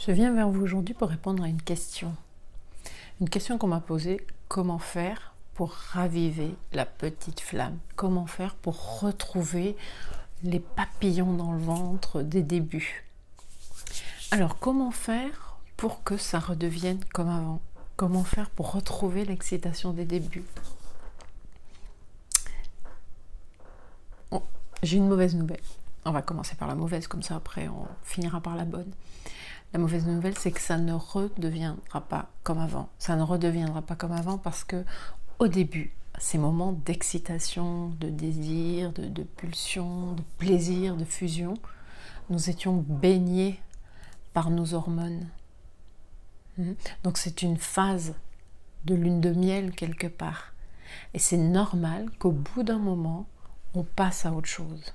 Je viens vers vous aujourd'hui pour répondre à une question. Une question qu'on m'a posée, comment faire pour raviver la petite flamme? Comment faire pour retrouver les papillons dans le ventre des débuts? Alors, comment faire pour que ça redevienne comme avant? Comment faire pour retrouver l'excitation des débuts? Bon, j'ai une mauvaise nouvelle. On va commencer par la mauvaise, comme ça après on finira par la bonne. La mauvaise nouvelle, c'est que ça ne redeviendra pas comme avant. Ça ne redeviendra pas comme avant parce que au début, ces moments d'excitation, de désir, de pulsion, de plaisir, de fusion, nous étions baignés par nos hormones. Donc c'est une phase de lune de miel quelque part. Et c'est normal qu'au bout d'un moment, on passe à autre chose.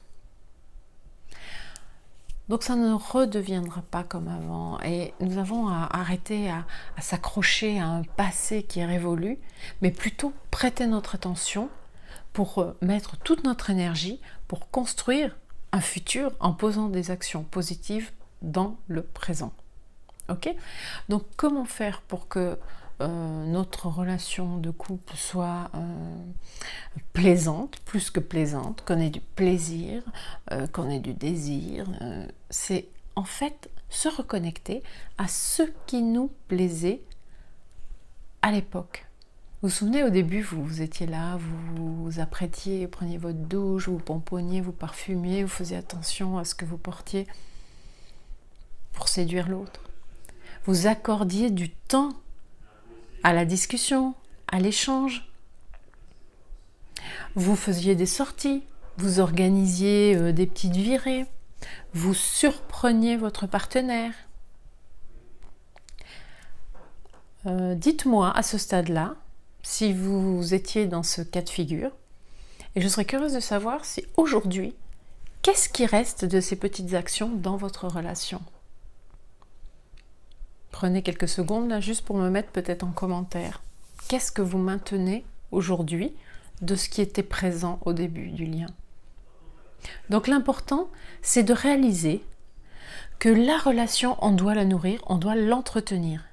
Donc ça ne redeviendra pas comme avant et nous avons à arrêter à s'accrocher à un passé qui est révolu, mais plutôt prêter notre attention pour mettre toute notre énergie pour construire un futur en posant des actions positives dans le présent. Ok? Donc comment faire pour que notre relation de couple soit plaisante, plus que plaisante, qu'on ait du plaisir, qu'on ait du désir, c'est en fait se reconnecter à ce qui nous plaisait à l'époque. Vous vous souvenez, au début, vous étiez là, vous vous apprêtiez, preniez votre douche, vous pomponniez, vous parfumiez, vous faisiez attention à ce que vous portiez pour séduire l'autre. Vous accordiez du temps à la discussion, à l'échange. Vous faisiez des sorties, vous organisiez des petites virées, vous surpreniez votre partenaire. Dites-moi à ce stade-là si vous étiez dans ce cas de figure et je serais curieuse de savoir si aujourd'hui, qu'est-ce qui reste de ces petites actions dans votre relation? Prenez quelques secondes là juste pour me mettre peut-être en commentaire. Qu'est-ce que vous maintenez aujourd'hui de ce qui était présent au début du lien? Donc l'important, c'est de réaliser que la relation, on doit la nourrir, on doit l'entretenir.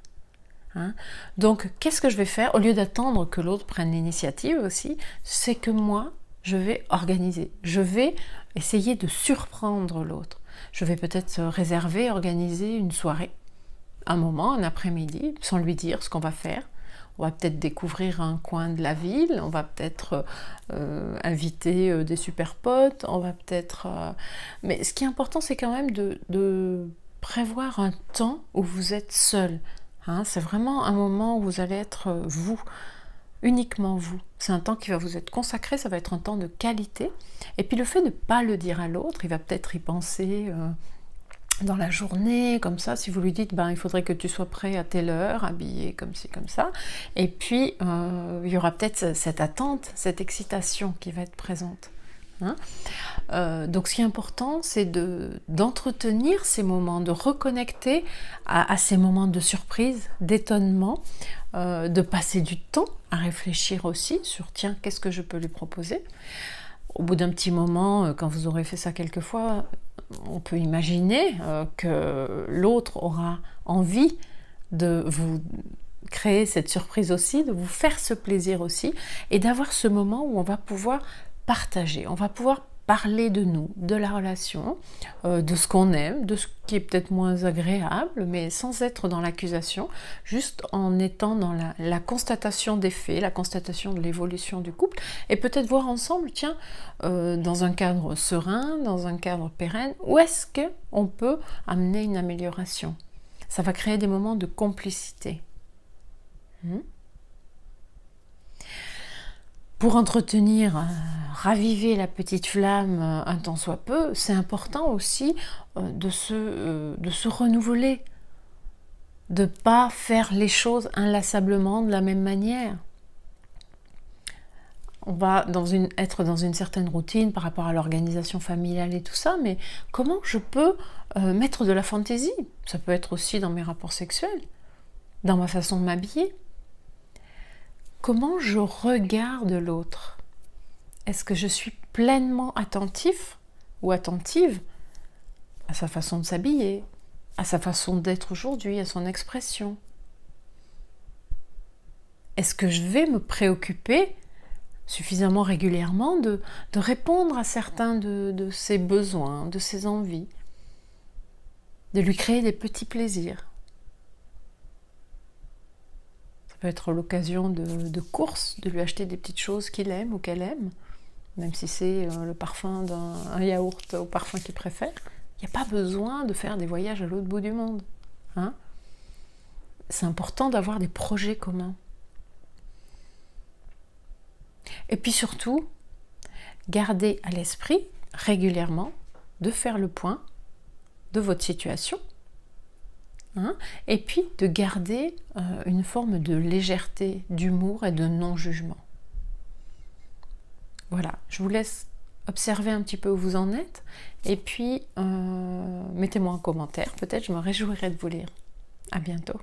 Donc qu'est-ce que je vais faire? Au lieu d'attendre que l'autre prenne l'initiative aussi, c'est que moi, je vais organiser. Je vais essayer de surprendre l'autre. Je vais peut-être réserver, organiser une soirée, un moment, un après-midi, sans lui dire ce qu'on va faire. On va peut-être découvrir un coin de la ville, on va peut-être inviter des super potes, on va peut-être... Mais ce qui est important, c'est quand même de prévoir un temps où vous êtes seul. C'est vraiment un moment où vous allez être vous, uniquement vous. C'est un temps qui va vous être consacré, ça va être un temps de qualité. Et puis le fait de ne pas le dire à l'autre, il va peut-être y penser... dans la journée, comme ça, si vous lui dites il faudrait que tu sois prêt à telle heure, habillé comme ci, comme ça, et puis il y aura peut-être cette attente, cette excitation qui va être présente. Donc ce qui est important, c'est d'entretenir ces moments, de reconnecter à ces moments de surprise, d'étonnement, de passer du temps à réfléchir aussi sur tiens, qu'est-ce que je peux lui proposer. Au bout d'un petit moment, quand vous aurez fait ça quelques fois, on peut imaginer que l'autre aura envie de vous créer cette surprise aussi, de vous faire ce plaisir aussi, et d'avoir ce moment où on va pouvoir partager, on va pouvoir parler de nous, de la relation, de ce qu'on aime, de ce qui est peut-être moins agréable, mais sans être dans l'accusation, juste en étant dans la constatation des faits, la constatation de l'évolution du couple, et peut-être voir ensemble, tiens, dans un cadre serein, dans un cadre pérenne, où est-ce qu'on peut amener une amélioration? Ça va créer des moments de complicité. Pour entretenir, raviver la petite flamme un tant soit peu, c'est important aussi de se renouveler, de ne pas faire les choses inlassablement de la même manière. On va être dans une certaine routine par rapport à l'organisation familiale et tout ça, mais comment je peux mettre de la fantaisie? Ça peut être aussi dans mes rapports sexuels, dans ma façon de m'habiller. Comment je regarde l'autre? Est-ce que je suis pleinement attentif ou attentive à sa façon de s'habiller, à sa façon d'être aujourd'hui, à son expression. Est-ce que je vais me préoccuper suffisamment régulièrement de répondre à certains de ses besoins, de ses envies, de lui créer des petits plaisirs? Ça peut être l'occasion de courses, de lui acheter des petites choses qu'il aime ou qu'elle aime, même si c'est le parfum d'un yaourt au parfum qu'il préfère. Il n'y a pas besoin de faire des voyages à l'autre bout du monde. Hein? C'est important d'avoir des projets communs. Et puis surtout, gardez à l'esprit régulièrement de faire le point de votre situation. Hein, et puis de garder une forme de légèreté, d'humour et de non-jugement. Voilà, je vous laisse observer un petit peu où vous en êtes, et puis mettez-moi un commentaire, peut-être je me réjouirai de vous lire. À bientôt.